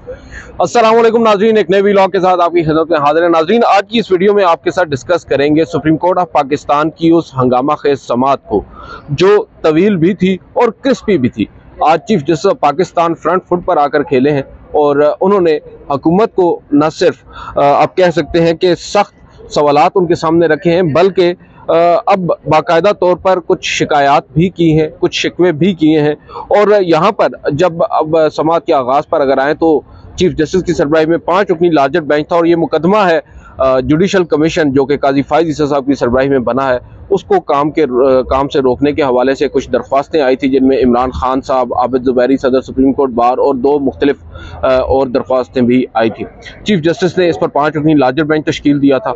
अस्सलाम वालेकुम नाजरीन, एक नए व्लॉग के साथ आपकी खिदमत में हाजिर है। नाजरीन, आज की इस वीडियो में आपके साथ डिस्कस करेंगे सुप्रीम कोर्ट ऑफ पाकिस्तान की उस हंगामा खेज समाअत को जो तवील भी थी और क्रिस्पी भी थी। आज chief justice of Pakistan front foot पर आकर खेले हैं और उन्होंने हुकूमत को न सिर्फ आप कह सकते हैं कि सख्त सवालात उनके सामने रखे हैं, बल्कि अब बाकायदा तौर पर कुछ शिकायत भी की हैं, कुछ शिकवे भी किए हैं। और यहाँ पर जब अब समाअत के आगाज़ पर अगर आएँ तो चीफ जस्टिस की सरबराही में 5 रुकनी लार्जर बेंच था और ये मुकदमा है जुडिशल कमीशन जो कि काजी फायज ईसा साहब की सरबराही में बना है, उसको काम से रोकने के हवाले से कुछ दरख्वास्तें आई थी, जिनमें इमरान खान साहब, आबिद ज़ुबैरी सदर सुप्रीम कोर्ट बार और 2 मुख्तलिफ और दरख्वास्तें भी आई थी। चीफ जस्टिस ने इस पर 5 रुकनी लार्जर बेंच तश्कील दिया था।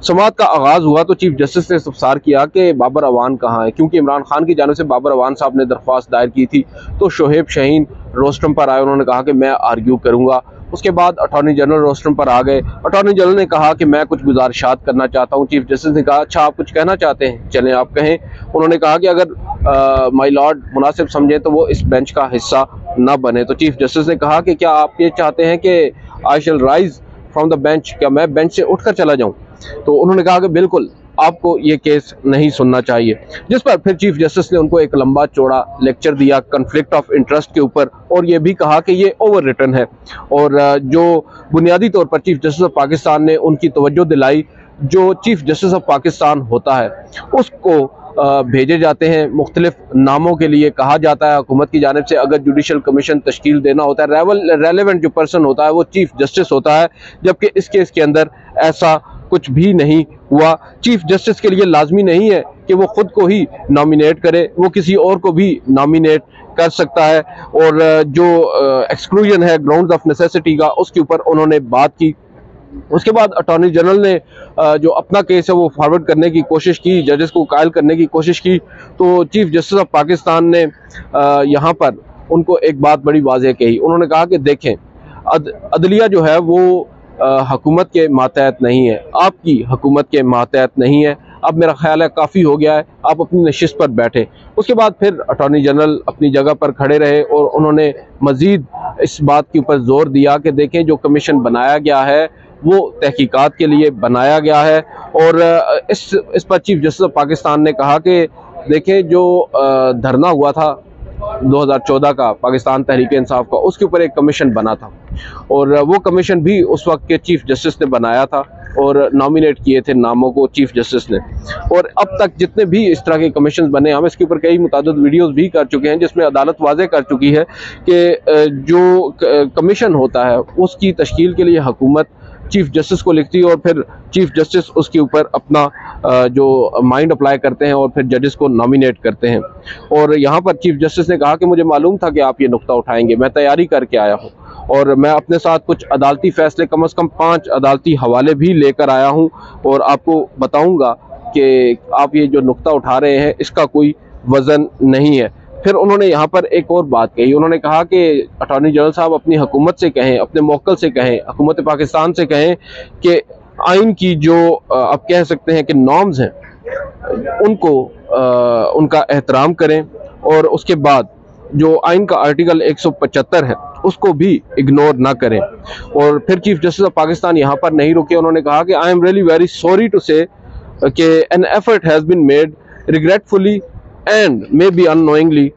समाअत का आगाज़ हुआ तो चीफ जस्टिस ने इस्तफसार किया कि बाबर अवान कहाँ है, क्योंकि इमरान खान की जानिब से बाबर अवान साहब ने दरख्वास्त दायर की थी। तो शोहेब शाहीन रोस्ट्रम पर आए, उन्होंने कहा कि मैं आर्ग्यू करूँगा। उसके बाद अटॉर्नी जनरल रोस्ट्रम पर आ गए। अटॉर्नी जनरल ने कहा कि मैं कुछ गुजारिशात करना चाहता हूं। चीफ जस्टिस ने कहा अच्छा आप कुछ कहना चाहते हैं, चलें आप कहें। उन्होंने कहा कि अगर माय लॉर्ड मुनासिब समझे तो वो इस बेंच का हिस्सा न बने। तो चीफ जस्टिस ने कहा कि क्या आप ये चाहते हैं कि आई शैल राइज फ्रॉम द बेंच, क्या मैं बेंच से उठकर चला जाऊँ? तो उन्होंने कहा कि बिल्कुल आपको ये केस नहीं सुनना चाहिए। जिस पर फिर चीफ जस्टिस ने उनको एक लंबा चौड़ा लेक्चर दिया कन्फ्लिक्ट ऑफ इंटरेस्ट के ऊपर, और ये भी कहा कि ये ओवर रिटन है। और जो बुनियादी तौर पर चीफ जस्टिस ऑफ पाकिस्तान ने उनकी तवज्जो दिलाई, जो चीफ जस्टिस ऑफ पाकिस्तान होता है उसको भेजे जाते हैं मुख्तलिफ नामों के लिए। कहा जाता है हुकूमत की जानिब से अगर जुडिशल कमीशन तश्कील देना होता है, रेलेवेंट जो पर्सन होता है वो चीफ जस्टिस होता है, जबकि इस केस के अंदर ऐसा कुछ भी नहीं हुआ। चीफ जस्टिस के लिए लाजमी नहीं है कि वो खुद को ही नॉमिनेट करे, वो किसी और को भी नॉमिनेट कर सकता है। और जो एक्सक्लूजन है ग्राउंड्स ऑफ नेसेसिटी का, उसके ऊपर उन्होंने बात की। उसके बाद अटॉर्नी जनरल ने जो अपना केस है वो फॉरवर्ड करने की कोशिश की, जजेस को कायल करने की कोशिश की। तो चीफ जस्टिस ऑफ पाकिस्तान ने यहाँ पर उनको एक बात बड़ी वाज़ेह कही। उन्होंने कहा कि देखें, अदलिया जो है वो हुकूमत के मातहत नहीं है, आपकी हुकूमत के मातहत नहीं है। अब मेरा ख्याल है काफ़ी हो गया है, आप अपनी नशिस्त पर बैठे। उसके बाद फिर अटॉर्नी जनरल अपनी जगह पर खड़े रहे और उन्होंने मज़ीद इस बात के ऊपर जोर दिया कि देखें जो कमीशन बनाया गया है वो तहकीकात के लिए बनाया गया है। और इस पर चीफ जस्टिस ऑफ पाकिस्तान ने कहा कि देखें जो धरना हुआ था 2014 का पाकिस्तान तहरीक इंसाफ का, उसके ऊपर एक कमीशन बना था और वो कमीशन भी उस वक्त के चीफ जस्टिस ने बनाया था और नॉमिनेट किए थे नामों को चीफ जस्टिस ने। और अब तक जितने भी इस तरह के कमीशन बने, हम इसके ऊपर कई मुतादिद वीडियोस भी कर चुके हैं जिसमें अदालत वाज़ेह कर चुकी है कि जो कमीशन होता है उसकी तश्कील के लिए हुकूमत चीफ जस्टिस को लिखती है और फिर चीफ जस्टिस उसके ऊपर अपना जो माइंड अप्लाई करते हैं और फिर जजेस को नॉमिनेट करते हैं। और यहाँ पर चीफ जस्टिस ने कहा कि मुझे मालूम था कि आप ये नुक्ता उठाएंगे, मैं तैयारी करके आया हूँ और मैं अपने साथ कुछ अदालती फैसले कम से कम 5 अदालती हवाले भी लेकर आया हूँ और आपको बताऊँगा कि आप ये जो नुक्ता उठा रहे हैं इसका कोई वज़न नहीं है। फिर उन्होंने यहाँ पर एक और बात कही। उन्होंने कहा कि अटॉर्नी जनरल साहब अपनी हुकूमत से कहें, अपने मौक़िल से कहें, हुकूमत पाकिस्तान से कहें कि आइन की जो आप कह सकते हैं कि नॉर्म्स हैं उनको उनका एहतराम करें और उसके बाद जो आइन का आर्टिकल 175 है उसको भी इग्नोर ना करें। और फिर चीफ जस्टिस ऑफ पाकिस्तान यहाँ पर नहीं रुके। उन्होंने कहा कि I am really very sorry to say कि an effort has been made regretfully and may be unknowingly,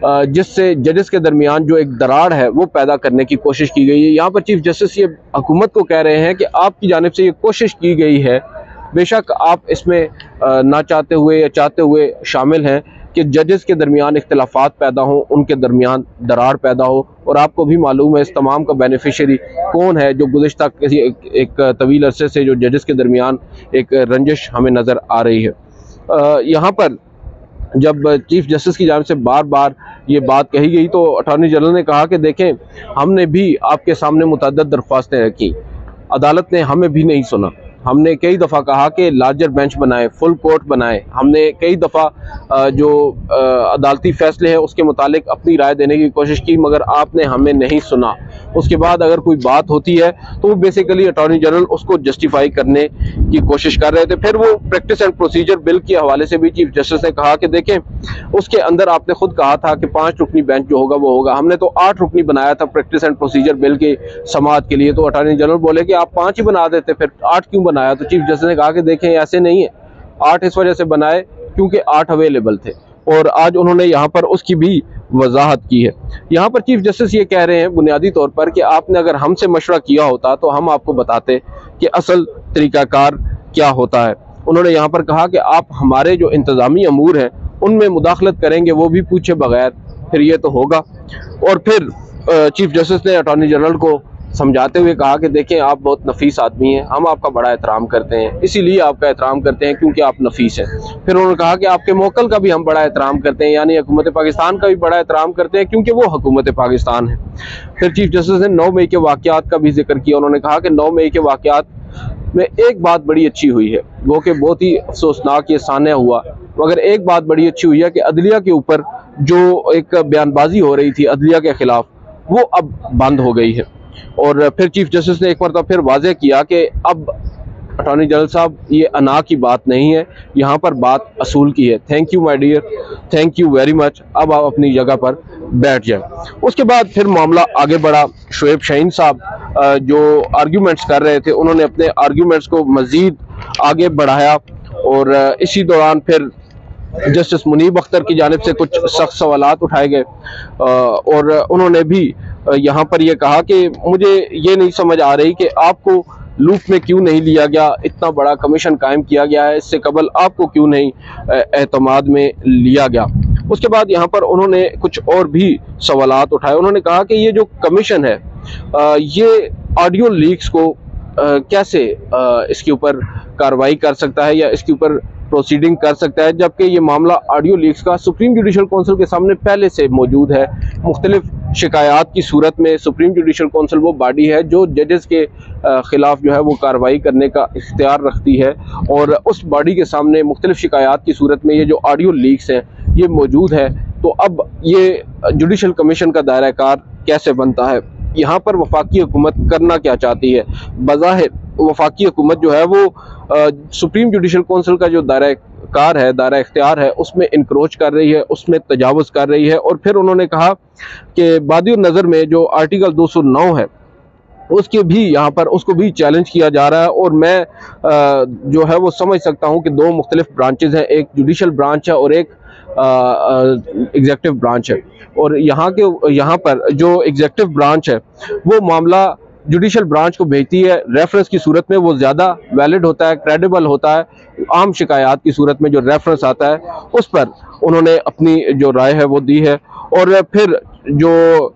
जिससे जजेस के दरमियान जो एक दरार है वो पैदा करने की कोशिश की गई है। यहाँ पर चीफ जस्टिस ये हुकूमत को कह रहे हैं कि आपकी जानिब से ये कोशिश की गई है, बेशक आप इसमें ना चाहते हुए या चाहते हुए शामिल हैं कि जजेस के दरमियान इख्तिलाफात पैदा हों, उनके दरमियान दरार पैदा हो। और आपको भी मालूम है इस तमाम का बेनिफिशरी कौन है, जो गुज़िश्ता किसी एक तवील अरसे से जो जजेस के दरमियान एक रंजिश हमें नज़र आ रही है। यहाँ पर जब चीफ जस्टिस की जानिब से बार बार ये बात कही गई तो अटॉर्नी जनरल ने कहा कि देखें, हमने भी आपके सामने मुतअद्दिद दरख्वास्तें रखी, अदालत ने हमें भी नहीं सुना। हमने कई दफ़ा कहा कि लार्जर बेंच बनाए, फुल कोर्ट बनाए। हमने कई दफ़ा जो अदालती फैसले हैं उसके मुतालिक अपनी राय देने की कोशिश की, मगर आपने हमें नहीं सुना। उसके बाद अगर कोई बात होती है तो वो बेसिकली अटॉर्नी जनरल उसको जस्टिफाई करने की कोशिश कर रहे थे। फिर वो प्रैक्टिस एंड प्रोसीजर बिल के हवाले से भी चीफ जस्टिस ने कहा कि देखें, उसके अंदर आपने खुद कहा था कि 5 रुकनी बेंच जो होगा वो होगा, हमने तो 8 रुकनी बनाया था प्रैक्टिस एंड प्रोसीजर बिल के समाअत के लिए। तो अटॉर्नी जनरल बोले कि आप 5 ही बना देते, फिर 8 क्यों बनाया? तो चीफ जस्टिस ने कहा कि देखें, ऐसे नहीं है, 8 इस वजह से बनाए क्योंकि 8 अवेलेबल थे। और आज उन्होंने यहाँ पर उसकी भी वजाहत की है। यहाँ पर चीफ जस्टिस ये कह रहे हैं बुनियादी तौर पर कि आपने अगर हमसे मशवरा किया होता तो हम आपको बताते कि असल तरीकाकार क्या होता है। उन्होंने यहाँ पर कहा कि आप हमारे जो इंतज़ामी अमूर हैं उनमें मुदाखलत करेंगे, वो भी पूछे बगैर, फिर ये तो होगा। और फिर चीफ जस्टिस ने अटॉर्नी जनरल को समझाते हुए कहा कि देखें, आप बहुत नफीस आदमी हैं, हम आपका बड़ा एहतराम करते हैं, इसीलिए आपका एहतराम करते हैं क्योंकि आप नफीस हैं। फिर उन्होंने कहा कि आपके मोकल का भी हम बड़ा एहतराम करते हैं, यानी हुकूमत पाकिस्तान का भी बड़ा एहतराम करते हैं क्योंकि वो हुकूमत पाकिस्तान है। फिर चीफ जस्टिस ने 9 मई के वाक़यात का भी जिक्र किया। उन्होंने कहा कि 9 मई के वाक़यात में एक बात बड़ी अच्छी हुई है, वो कि बहुत ही अफसोसनाक ये सान्या हुआ, मगर एक बात बड़ी अच्छी हुई है कि अदलिया के ऊपर जो एक बयानबाजी हो रही थी अदलिया के खिलाफ, वो अब बंद हो गई है। और फिर चीफ जस्टिस ने एक बार फिर वाज़ेह किया कि अब अटॉर्नी जनरल साहब, ये अना की बात नहीं है, यहाँ पर बात असूल की है। Thank you my dear, thank you very much. अब आप अपनी जगह पर बैठ जाए। उसके बाद फिर मामला आगे बढ़ा। शुएब शाहीन साहब जो आर्ग्यूमेंट्स कर रहे थे, उन्होंने अपने आर्ग्यूमेंट्स को मज़ीद आगे बढ़ाया और इसी दौरान फिर जस्टिस मुनीब अख्तर की जानिब से कुछ सख्त सवालात उठाए गए और उन्होंने भी यहाँ पर यह कहा कि मुझे ये नहीं समझ आ रही कि आपको लूप में क्यों नहीं लिया गया, इतना बड़ा कमीशन कायम किया गया है, इससे कबल आपको क्यों नहीं एतमाद में लिया गया। उसके बाद यहाँ पर उन्होंने कुछ और भी सवालात उठाए। उन्होंने कहा कि ये जो कमीशन है ये ऑडियो लीक्स को कैसे इसके ऊपर कार्रवाई कर सकता है या इसके ऊपर प्रोसीडिंग कर सकता है, जबकि ये मामला ऑडियो लीक्स का सुप्रीम जुडिशल काउंसिल के सामने पहले से मौजूद है। मुख्तलिफ शिकायत की सूरत में सुप्रीम जुडिशल काउंसिल वो बॉडी है जो जजेस के खिलाफ जो है वो कार्रवाई करने का इख्तियार रखती है, और उस बॉडी के सामने मुख्तलिफ शिकायत की सूरत में ये जो ऑडियो लीक्स हैं ये मौजूद है। तो अब ये जुडिशल कमीशन का दायरा कार कैसे बनता है, यहाँ पर वफाकी हुकूमत करना क्या चाहती है? बज़ाहिर वफाकी हुकूमत जो है वो सुप्रीम जुडिशल काउंसिल का जो दायरा कार है, दायरा इख्तियार है, उसमें इंक्रोच कर रही है, उसमें तजावुज़ कर रही है। और फिर उन्होंने कहा कि बादी नज़र में जो आर्टिकल 209 है उसके भी यहाँ पर उसको भी चैलेंज किया जा रहा है। और मैं जो है वो समझ सकता हूँ कि 2 मुख्तलिफ ब्रांचेज हैं, एक जुडिशल ब्रांच है और एक एग्जेक्टिव ब्रांच है। और यहाँ पर जो एग्जेक्टिव ब्रांच है वो मामला जुडिशल ब्रांच को भेजती है, रेफरेंस की सूरत में वो ज़्यादा वैलिड होता है, क्रेडिबल होता है। आम शिकायत की सूरत में जो रेफरेंस आता है उस पर उन्होंने अपनी जो राय है वो दी है। और फिर जो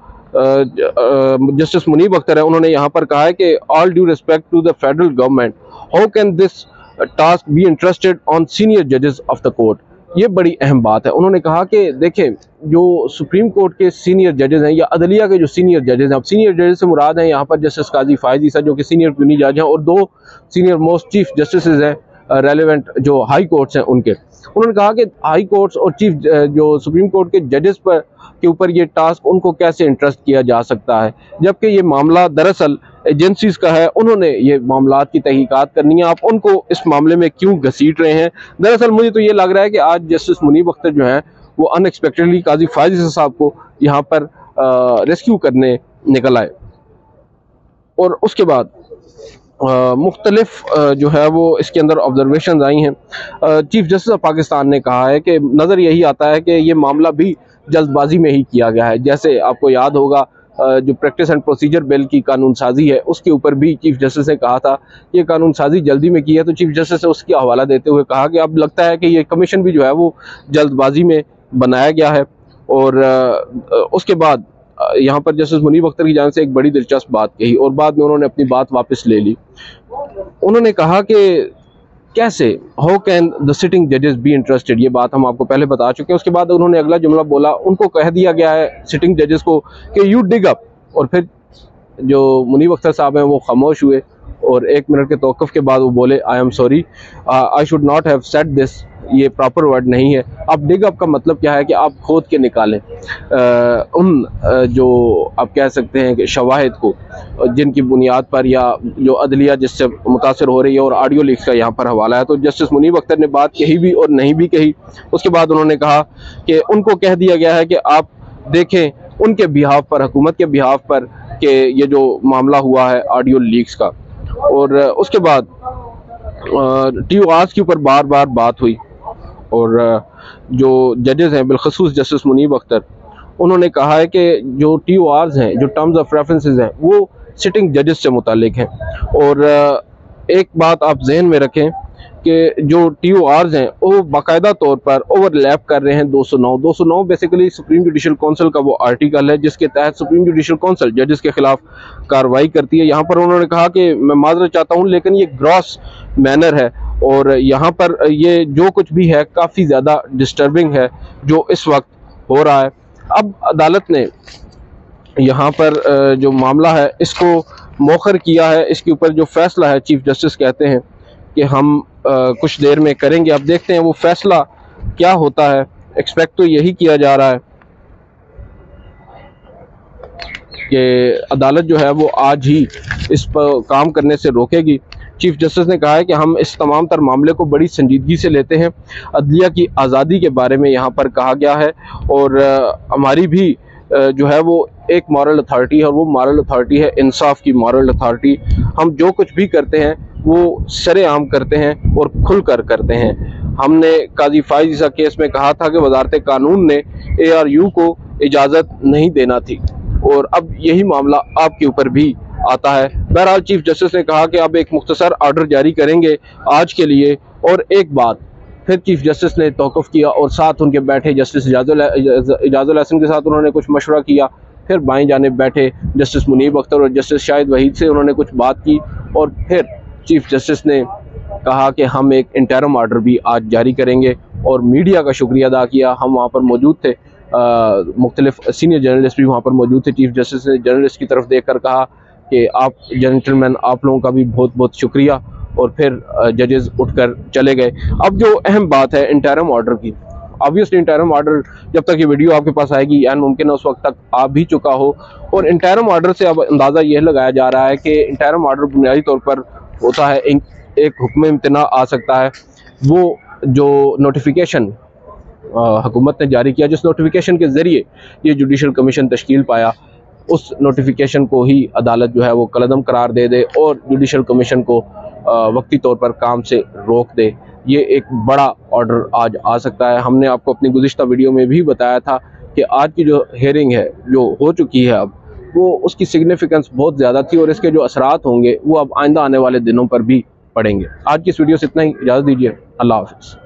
जस्टिस मुनीब अख्तर है उन्होंने यहाँ पर कहा है कि all due respect to the federal government, how can this task be interested on senior जजेस ऑफ द कोर्ट। ये बड़ी अहम बात है। उन्होंने कहा कि देखें, जो सुप्रीम कोर्ट के सीनियर जजेस हैं या अदलिया के जो सीनियर जजेस हैं, अब सीनियर जजेस से मुराद हैं यहाँ पर जस्टिस काजी फायज ईसा जो कि सीनियर प्यूनी जज हैं और 2 सीनियर मोस्ट चीफ जस्टिस हैं रेलेवेंट जो हाई कोर्ट्स हैं उनके। उन्होंने कहा कि हाई कोर्ट्स और चीफ जो सुप्रीम कोर्ट के जजेस पर के ऊपर ये टास्क उनको कैसे इंटरेस्ट किया जा सकता है, जबकि ये मामला दरअसल एजेंसीज का है, उन्होंने ये मामलात की तहकीकात करनी है। आप उनको इस मामले में क्यों घसीट रहे हैं? दरअसल मुझे तो ये लग रहा है कि आज जस्टिस मुनीब अख्तर जो हैं वो अनएक्सपेक्टेडली काजी फायज ईसा साहब को यहाँ पर रेस्क्यू करने निकल आए। और उसके बाद मुख्तलिफ जो है वो इसके अंदर ऑब्जर्वेशन आई हैं। चीफ जस्टिस ऑफ पाकिस्तान ने कहा है कि नज़र यही आता है कि ये मामला भी जल्दबाजी में ही किया गया है। जैसे आपको याद होगा जो प्रैक्टिस एंड प्रोसीजर बिल की कानून साजी है उसके ऊपर भी चीफ जस्टिस ने कहा था ये कानून साजी जल्दी में की है, तो चीफ जस्टिस ने उसकी हवाला देते हुए कहा कि अब लगता है कि ये कमीशन भी जो है वो जल्दबाजी में बनाया गया है। और उसके बाद यहाँ पर जस्टिस मुनीब अख्तर की जानिब से एक बड़ी दिलचस्प बात कही और बाद में उन्होंने अपनी बात वापस ले ली। उन्होंने कहा कि कैसे, हाउ कैन द सिटिंग जजेस बी इंटरेस्टेड, ये बात हम आपको पहले बता चुके हैं। उसके बाद उन्होंने अगला जुमला बोला, उनको कह दिया गया है सिटिंग जजेस को कि यू डिग अप, और फिर जो मुनीब अख्तर साहब हैं वो खामोश हुए और 1 मिनट के तौक़ुफ़ के बाद वो बोले I am sorry, I should not have said this, ये प्रॉपर वर्ड नहीं है। अब डिग अप का मतलब क्या है कि आप खोद के निकालें जो आप कह सकते हैं कि शवाहिद को, जिनकी बुनियाद पर या जो अदलिया जिससे मुतासर हो रही है, और ऑडियो लीक्स का यहाँ पर हवाला है। तो जस्टिस मुनीब अख्तर ने बात कही भी और नहीं भी कही। उसके बाद उन्होंने कहा कि उनको कह दिया गया है कि आप देखें उनके बिहाफ पर, हुकूमत के बिहाफ पर, कि ये जो मामला हुआ है ऑडियो लीक्स का। और उसके बाद TORs के ऊपर बार बार बात हुई, और जो जजेस हैं बिलखसूस जस्टिस मुनीब अख्तर, उन्होंने कहा है कि जो TORs हैं, जो टर्म्स ऑफ रेफरेंसेस हैं, वो सिटिंग जजेस से मुतालिक हैं। और एक बात आप जहन में रखें कि जो TORs हैं वो बाकायदा तौर पर ओवरलैप कर रहे हैं 209 बेसिकली सुप्रीम जुडिशल काउंसिल का वो आर्टिकल है जिसके तहत सुप्रीम जुडिशल काउंसिल जजेस के खिलाफ कार्रवाई करती है। यहाँ पर उन्होंने कहा कि मैं माजरत चाहता हूँ, लेकिन ये ग्रॉस मैनर है, और यहाँ पर ये जो कुछ भी है काफ़ी ज़्यादा डिस्टर्बिंग है जो इस वक्त हो रहा है। अब अदालत ने यहाँ पर जो मामला है इसको मौखर किया है। इसके ऊपर जो फैसला है, चीफ जस्टिस कहते हैं कि हम कुछ देर में करेंगे। अब देखते हैं वो फैसला क्या होता है। एक्सपेक्ट तो यही किया जा रहा है कि अदालत जो है वो आज ही इस पर काम करने से रोकेगी। चीफ जस्टिस ने कहा है कि हम इस तमाम तर मामले को बड़ी संजीदगी से लेते हैं। अदलिया की आज़ादी के बारे में यहाँ पर कहा गया है, और हमारी भी जो है वो एक मॉरल अथॉरिटी है, और वो मॉरल अथॉरिटी है इंसाफ की मॉरल अथॉरिटी। हम जो कुछ भी करते हैं वो सरेआम करते हैं और खुल कर करते हैं। हमने काजी फाइज ईसा केस में कहा था कि वजारत कानून ने ARU को इजाज़त नहीं देना थी, और अब यही मामला आपके ऊपर भी आता है। बहरहाल चीफ जस्टिस ने कहा कि अब एक मुख्तसर ऑर्डर जारी करेंगे आज के लिए। और एक बात फिर चीफ जस्टिस ने तौक़ुफ़ किया, और साथ उनके बैठे जस्टिस इजाज़ुल हसन के साथ उन्होंने कुछ मशवरा किया। फिर बाईं जानिब बैठे जस्टिस मुनीब अख्तर और जस्टिस शाहिद वहीद से उन्होंने कुछ बात की, और फिर चीफ जस्टिस ने कहा कि हम एक इंटरम ऑर्डर भी आज जारी करेंगे। और मीडिया का शुक्रिया अदा किया। हम वहाँ पर मौजूद थे, मुख्तलिफ सीनियर जर्नलिस्ट भी वहाँ पर मौजूद थे। चीफ जस्टिस ने जर्नलिस्ट की तरफ देख कर कहा कि आप जेंटलमैन, आप लोगों का भी बहुत बहुत शुक्रिया, और फिर जजेस उठकर चले गए। अब जो अहम बात है इंटरम ऑर्डर की, ऑब्वियसली इंटरम ऑर्डर जब तक ये वीडियो आपके पास आएगी यानी मुमकिन है उस वक्त तक आ भी चुका हो। और इंटरम ऑर्डर से अब अंदाज़ा यह लगाया जा रहा है कि इंटरम ऑर्डर बुनियादी तौर पर होता है एक हुक्म इम्तना आ सकता है। वो जो नोटिफिकेशन हुकूमत ने जारी किया, जिस नोटिफिकेशन के ज़रिए ये जुडिशल कमीशन तश्कील पाया, उस नोटिफिकेशन को ही अदालत जो है वो कलअदम करार दे दे और जुडिशल कमीशन को वक्ती तौर पर काम से रोक दे। ये एक बड़ा ऑर्डर आज आ सकता है। हमने आपको अपनी गुज़िश्ता वीडियो में भी बताया था कि आज की जो हेयरिंग है जो हो चुकी है, अब वो उसकी सिग्निफिकेंस बहुत ज़्यादा थी, और इसके जो असरात होंगे वो अब आइंदा आने वाले दिनों पर भी पड़ेंगे। आज की इस वीडियो से इतना ही, इजाज़त दीजिए। अल्लाह हाफ़िज़।